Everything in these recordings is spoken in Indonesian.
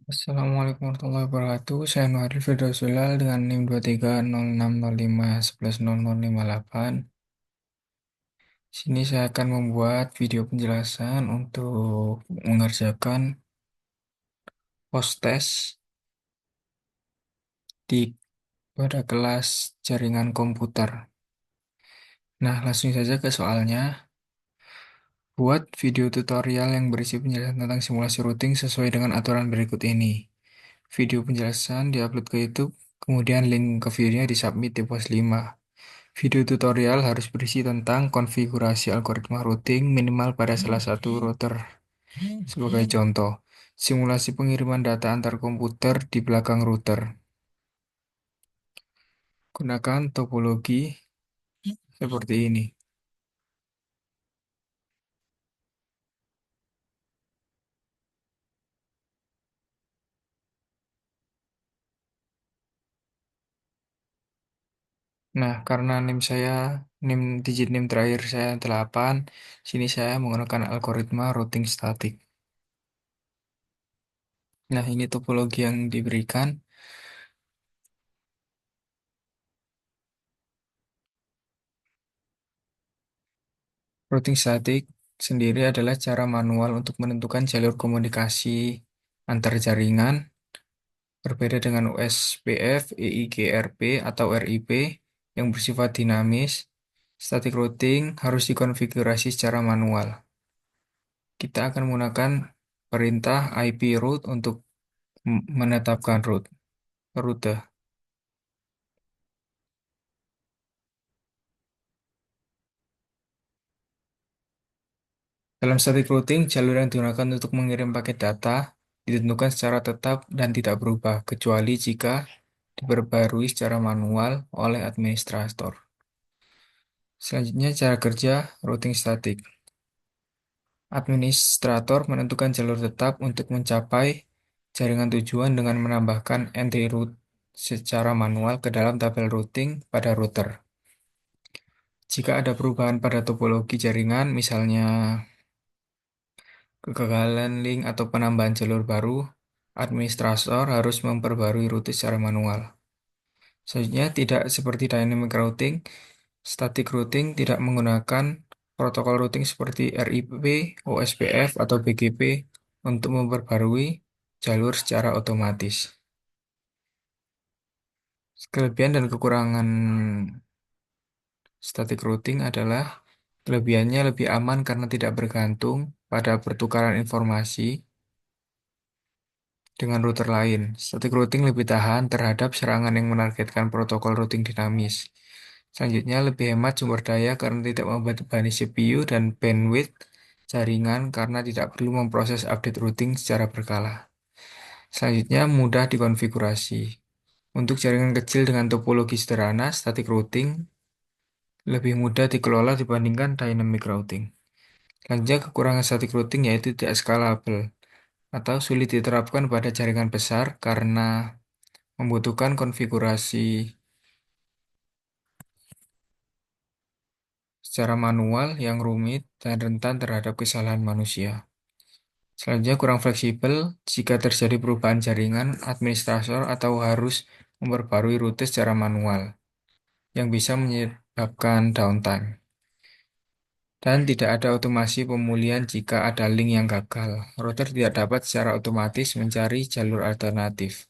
Assalamualaikum warahmatullahi wabarakatuh. Saya Nuhadil Firdausylal dengan NIM 230605110058. Sini saya akan membuat video penjelasan untuk mengerjakan post-test di pada kelas jaringan komputer. Nah, langsung saja ke soalnya. Buat video tutorial yang berisi penjelasan tentang simulasi routing sesuai dengan aturan berikut ini. Video penjelasan diupload ke YouTube, kemudian link ke videonya disubmit di pos 5. Video tutorial harus berisi tentang konfigurasi algoritma routing minimal pada salah satu router. Sebagai contoh, simulasi pengiriman data antar komputer di belakang router. Gunakan topologi seperti ini. Nah, karena NIM digit NIM terakhir saya 8, sini saya menggunakan algoritma routing statik. Nah, ini topologi yang diberikan. Routing statik sendiri adalah cara manual untuk menentukan jalur komunikasi antar jaringan, berbeda dengan USPF, EIGRP, atau RIP yang bersifat dinamis. Static routing harus dikonfigurasi secara manual. Kita akan menggunakan perintah IP route untuk menetapkan rute. Dalam static routing, jalur yang digunakan untuk mengirim paket data ditentukan secara tetap dan tidak berubah, kecuali jika diperbarui secara manual oleh administrator. Selanjutnya, cara kerja routing static. Administrator menentukan jalur tetap untuk mencapai jaringan tujuan dengan menambahkan entry route secara manual ke dalam tabel routing pada router. Jika ada perubahan pada topologi jaringan, misalnya kegagalan link atau penambahan jalur baru, administrator harus memperbarui rute secara manual. Selanjutnya, tidak seperti dynamic routing, static routing tidak menggunakan protokol routing seperti RIP, OSPF, atau BGP untuk memperbarui jalur secara otomatis. Kelebihan dan kekurangan static routing adalah kelebihannya lebih aman karena tidak bergantung pada pertukaran informasi dengan router lain. Static routing lebih tahan terhadap serangan yang menargetkan protokol routing dinamis. Selanjutnya, lebih hemat sumber daya karena tidak membebani CPU dan bandwidth jaringan karena tidak perlu memproses update routing secara berkala. Selanjutnya, mudah dikonfigurasi. Untuk jaringan kecil dengan topologi sederhana, static routing lebih mudah dikelola dibandingkan dynamic routing. Selanjutnya, kekurangan static routing yaitu tidak scalable atau sulit diterapkan pada jaringan besar karena membutuhkan konfigurasi secara manual yang rumit dan rentan terhadap kesalahan manusia. Selanjutnya, kurang fleksibel jika terjadi perubahan jaringan, administrator atau harus memperbarui rute secara manual yang bisa menyebabkan downtime. Dan tidak ada otomasi pemulihan jika ada link yang gagal. Router tidak dapat secara otomatis mencari jalur alternatif.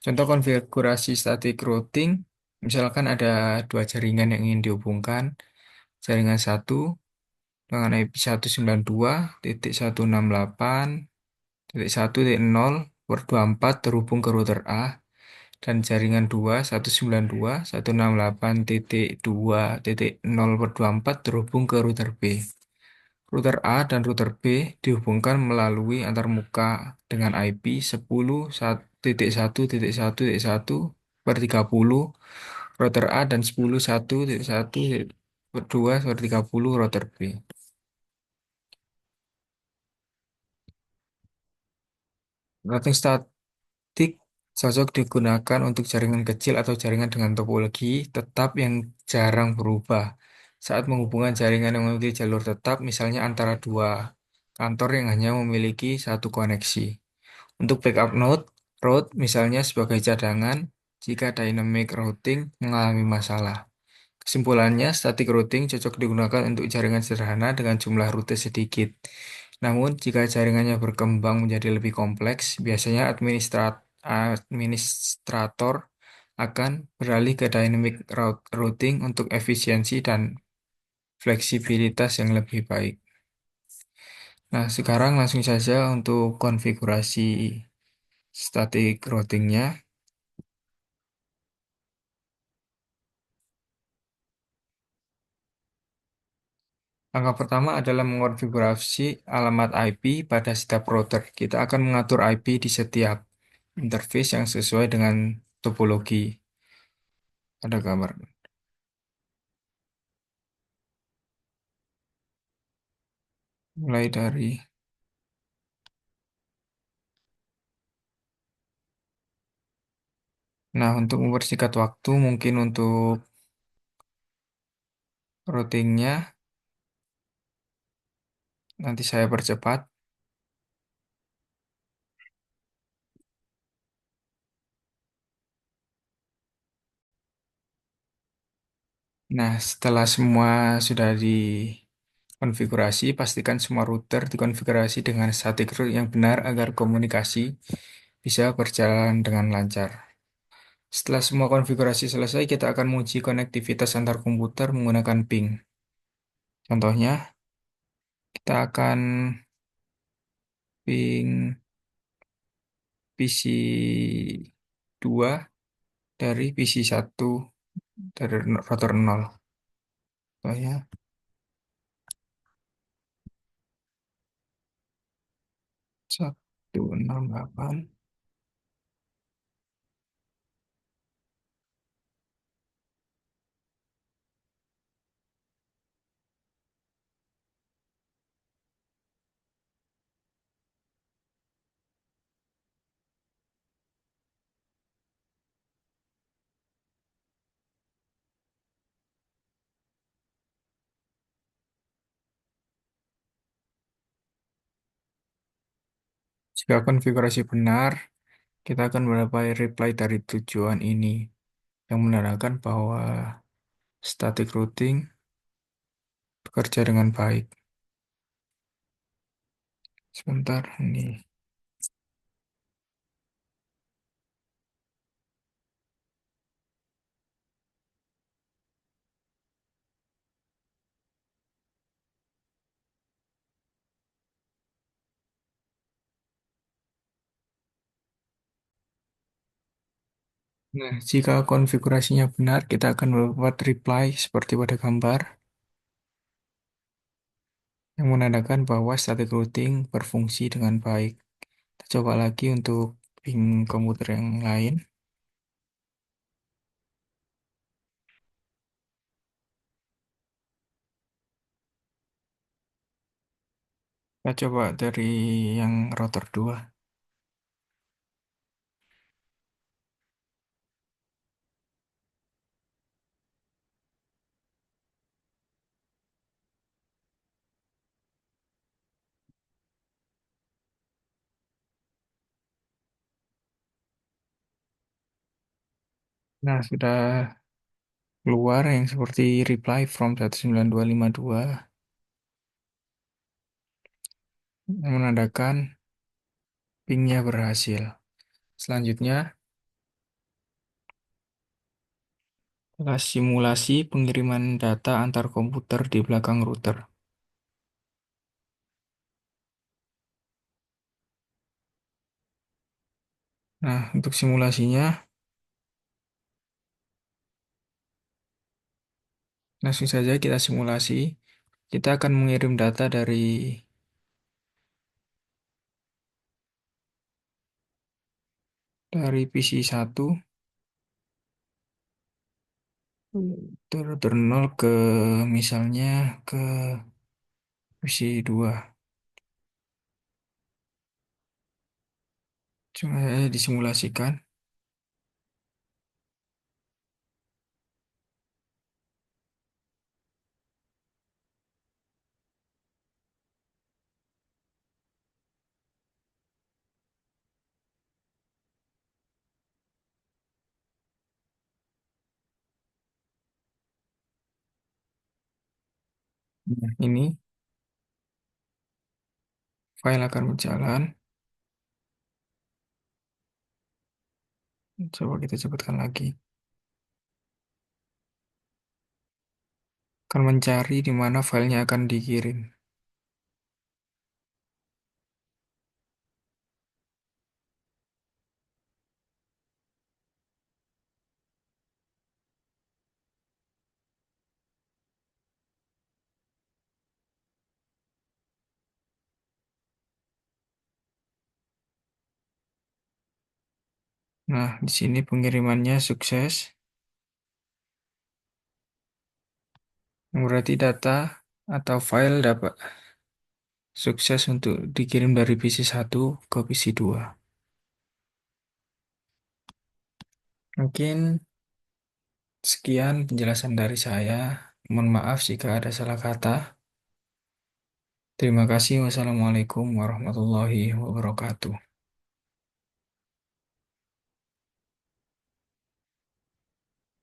Contoh konfigurasi static routing, misalkan ada dua jaringan yang ingin dihubungkan, jaringan satu dengan IP 192.168.1.0/24 terhubung ke router A, dan jaringan 2 192.168.2.0/24 terhubung ke router B. Router A dan router B dihubungkan melalui antarmuka dengan IP 10.1.1.1/30. Router A dan 10.1.1.2/30 router B. Routing statik cocok digunakan untuk jaringan kecil atau jaringan dengan topologi tetap yang jarang berubah. Saat menghubungkan jaringan yang memiliki jalur tetap, misalnya antara dua kantor yang hanya memiliki satu koneksi. Untuk backup node, route misalnya sebagai cadangan jika dynamic routing mengalami masalah. Kesimpulannya, static routing cocok digunakan untuk jaringan sederhana dengan jumlah rute sedikit. Namun, jika jaringannya berkembang menjadi lebih kompleks, biasanya administrator akan beralih ke dynamic routing untuk efisiensi dan fleksibilitas yang lebih baik. Nah, sekarang langsung saja untuk konfigurasi static routingnya. Langkah pertama adalah mengonfigurasi alamat IP pada setiap router. Kita akan mengatur IP di setiap interface yang sesuai dengan topologi. Ada gambar. Mulai dari, nah untuk mempersingkat waktu, mungkin untuk routingnya nanti saya percepat. Nah, setelah semua sudah dikonfigurasi, pastikan semua router dikonfigurasi dengan static route yang benar agar komunikasi bisa berjalan dengan lancar. Setelah semua konfigurasi selesai, kita akan menguji konektivitas antar komputer menggunakan ping. Contohnya, kita akan ping PC 2 dari PC 1 dari router 0. Contohnya, 168. Jika konfigurasi benar, kita akan mendapat reply dari tujuan ini yang menandakan bahwa static routing bekerja dengan baik. Sebentar, ini. Nah, jika konfigurasinya benar, kita akan membuat reply seperti pada gambar yang menandakan bahwa static routing berfungsi dengan baik. Kita coba lagi untuk ping komputer yang lain. Kita coba dari yang router 2. Nah, sudah keluar yang seperti reply from 19252 yang menandakan pingnya berhasil. Selanjutnya, adalah simulasi pengiriman data antar komputer di belakang router. Nah, untuk simulasinya, langsung saja kita simulasi. Kita akan mengirim data dari PC 1 router 0 ke misalnya ke PC 2. Cuma saja disimulasikan. Nah, ini file akan berjalan. Coba kita cepatkan lagi. Akan mencari di mana filenya akan dikirim. Nah, di sini pengirimannya sukses. Berarti data atau file dapat sukses untuk dikirim dari PC 1 ke PC 2. Mungkin sekian penjelasan dari saya. Mohon maaf jika ada salah kata. Terima kasih. Wassalamualaikum warahmatullahi wabarakatuh.